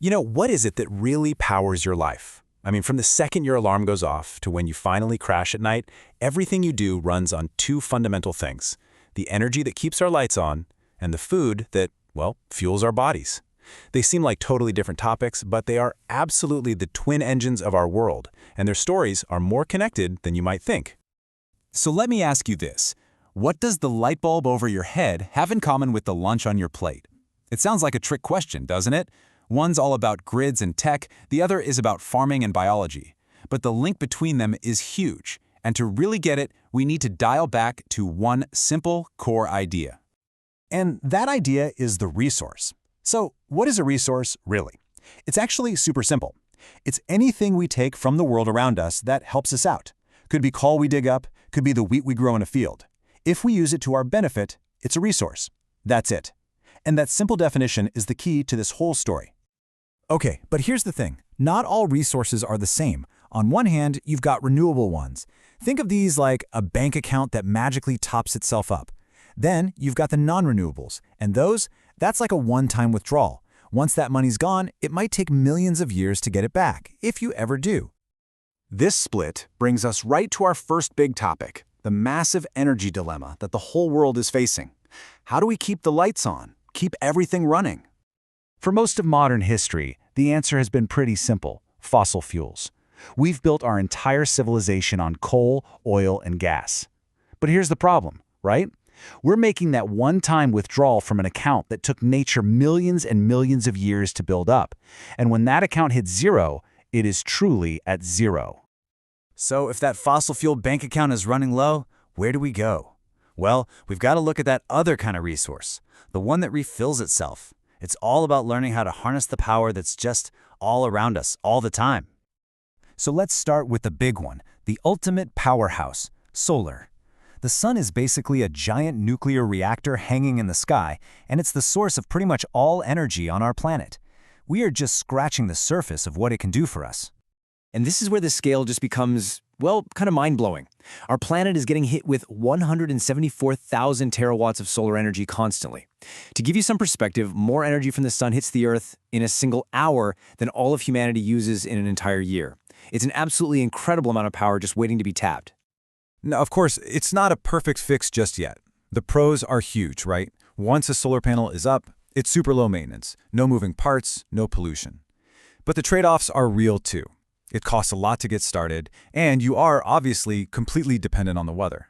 What is it that really powers your life? I mean, from the second your alarm goes off to when you finally crash at night, everything you do runs on two fundamental things: the energy that keeps our lights on and the food that, well, fuels our bodies. They seem like totally different topics, but they are absolutely the twin engines of our world, and their stories are more connected than you might think. So let me ask you this. What does the light bulb over your head have in common with the lunch on your plate? It sounds like a trick question, doesn't it? One's all about grids and tech, the other is about farming and biology. But the link between them is huge, and to really get it, we need to dial back to one simple core idea. And that idea is the resource. So what is a resource, really? It's actually super simple. It's anything we take from the world around us that helps us out. Could be coal we dig up, could be the wheat we grow in a field. If we use it to our benefit, it's a resource. That's it. And that simple definition is the key to this whole story. Okay, but here's the thing. Not all resources are the same. On one hand, you've got renewable ones. Think of these like a bank account that magically tops itself up. Then you've got the non-renewables, and that's like a one-time withdrawal. Once that money's gone, it might take millions of years to get it back, if you ever do. This split brings us right to our first big topic, the massive energy dilemma that the whole world is facing. How do we keep the lights on, keep everything running? For most of modern history, the answer has been pretty simple: fossil fuels. We've built our entire civilization on coal, oil, and gas. But here's the problem, right? We're making that one-time withdrawal from an account that took nature millions and millions of years to build up. And when that account hits zero, it is truly at zero. So if that fossil fuel bank account is running low, where do we go? Well, we've got to look at that other kind of resource, the one that refills itself. It's all about learning how to harness the power that's just all around us all the time. So let's start with the big one, the ultimate powerhouse, solar. The sun is basically a giant nuclear reactor hanging in the sky, and it's the source of pretty much all energy on our planet. We are just scratching the surface of what it can do for us. And this is where the scale just becomes, well, kind of mind-blowing. Our planet is getting hit with 174,000 terawatts of solar energy constantly. To give you some perspective, more energy from the sun hits the Earth in a single hour than all of humanity uses in an entire year. It's an absolutely incredible amount of power just waiting to be tapped. Now, of course, it's not a perfect fix just yet. The pros are huge, right? Once a solar panel is up, it's super low maintenance, no moving parts, no pollution. But the trade-offs are real too. It costs a lot to get started, and you are obviously completely dependent on the weather.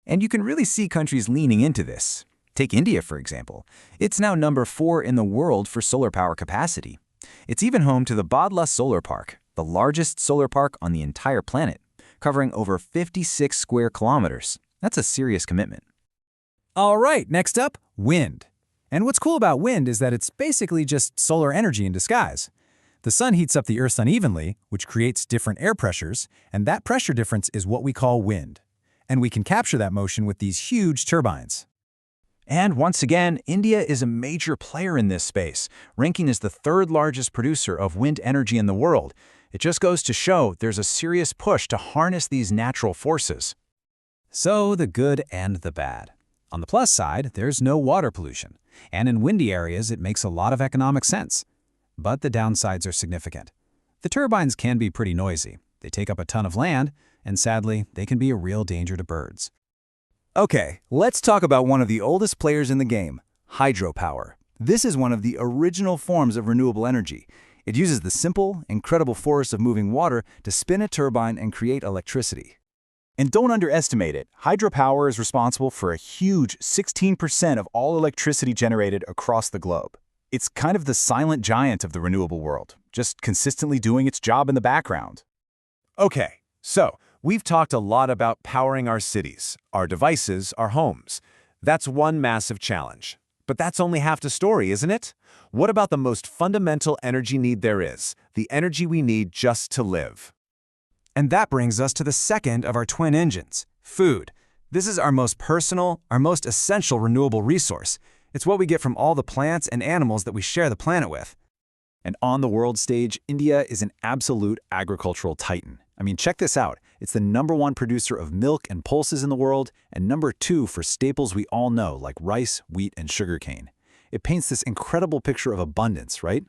And you can really see countries leaning into this. Take India, for example. It's now number 4 in the world for solar power capacity. It's even home to the Bhadla Solar Park, the largest solar park on the entire planet, covering over 56 square kilometers. That's a serious commitment. All right, next up, wind. And what's cool about wind is that it's basically just solar energy in disguise. The sun heats up the Earth unevenly, which creates different air pressures, and that pressure difference is what we call wind. And we can capture that motion with these huge turbines. And once again, India is a major player in this space, ranking as the 3rd largest producer of wind energy in the world. It just goes to show there's a serious push to harness these natural forces. So the good and the bad. On the plus side, there's no water pollution, and in windy areas it makes a lot of economic sense. But the downsides are significant. The turbines can be pretty noisy. They take up a ton of land, and sadly, they can be a real danger to birds. Okay, let's talk about one of the oldest players in the game, hydropower. This is one of the original forms of renewable energy. It uses the simple, incredible force of moving water to spin a turbine and create electricity. And don't underestimate it, hydropower is responsible for a huge 16% of all electricity generated across the globe. It's kind of the silent giant of the renewable world, just consistently doing its job in the background. Okay, so we've talked a lot about powering our cities, our devices, our homes. That's one massive challenge. But that's only half the story, isn't it? What about the most fundamental energy need there is, the energy we need just to live? And that brings us to the second of our twin engines, food. This is our most personal, our most essential renewable resource. It's what we get from all the plants and animals that we share the planet with. And on the world stage, India is an absolute agricultural titan. I mean, check this out. It's the #1 producer of milk and pulses in the world, and #2 for staples we all know, like rice, wheat, and sugarcane. It paints this incredible picture of abundance, right?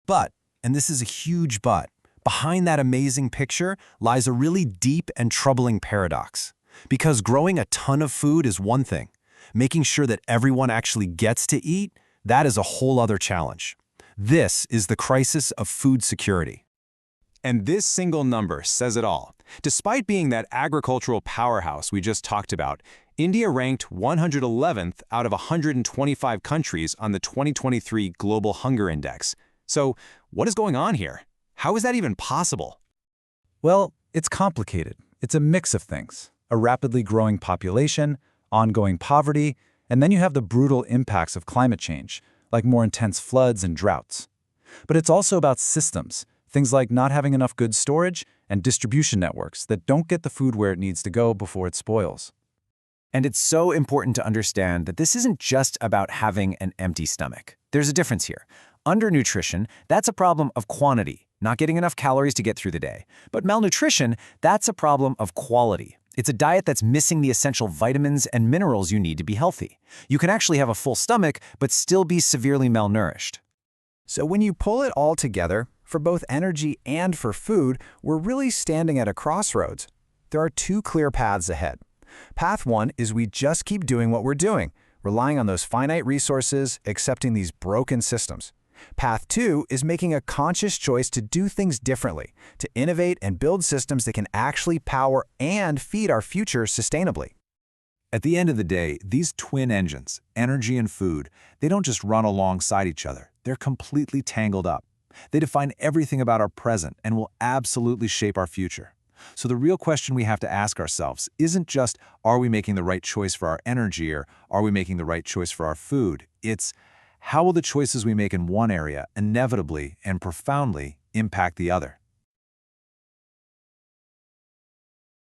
But And this is a huge but. Behind that amazing picture lies a really deep and troubling paradox. Because growing a ton of food is one thing. Making sure that everyone actually gets to eat, that is a whole other challenge. This is the crisis of food security. And this single number says it all. Despite being that agricultural powerhouse we just talked about, India ranked 111th out of 125 countries on the 2023 Global Hunger Index. So, what is going on here? How is that even possible? Well, it's complicated. It's a mix of things. A rapidly growing population, ongoing poverty, and then you have the brutal impacts of climate change, like more intense floods and droughts. But it's also about systems, things like not having enough goods storage and distribution networks that don't get the food where it needs to go before it spoils. And it's so important to understand that this isn't just about having an empty stomach. There's a difference here. Undernutrition, that's a problem of quantity, not getting enough calories to get through the day. But malnutrition, that's a problem of quality. It's a diet that's missing the essential vitamins and minerals you need to be healthy. You can actually have a full stomach, but still be severely malnourished. So when you pull it all together, for both energy and for food, we're really standing at a crossroads. There are two clear paths ahead. Path one is we just keep doing what we're doing, relying on those finite resources, accepting these broken systems. Path two is making a conscious choice to do things differently, to innovate and build systems that can actually power and feed our future sustainably. At the end of the day, these twin engines, energy and food, they don't just run alongside each other. They're completely tangled up. They define everything about our present and will absolutely shape our future. So the real question we have to ask ourselves isn't just, are we making the right choice for our energy or are we making the right choice for our food? It's, how will the choices we make in one area inevitably and profoundly impact the other?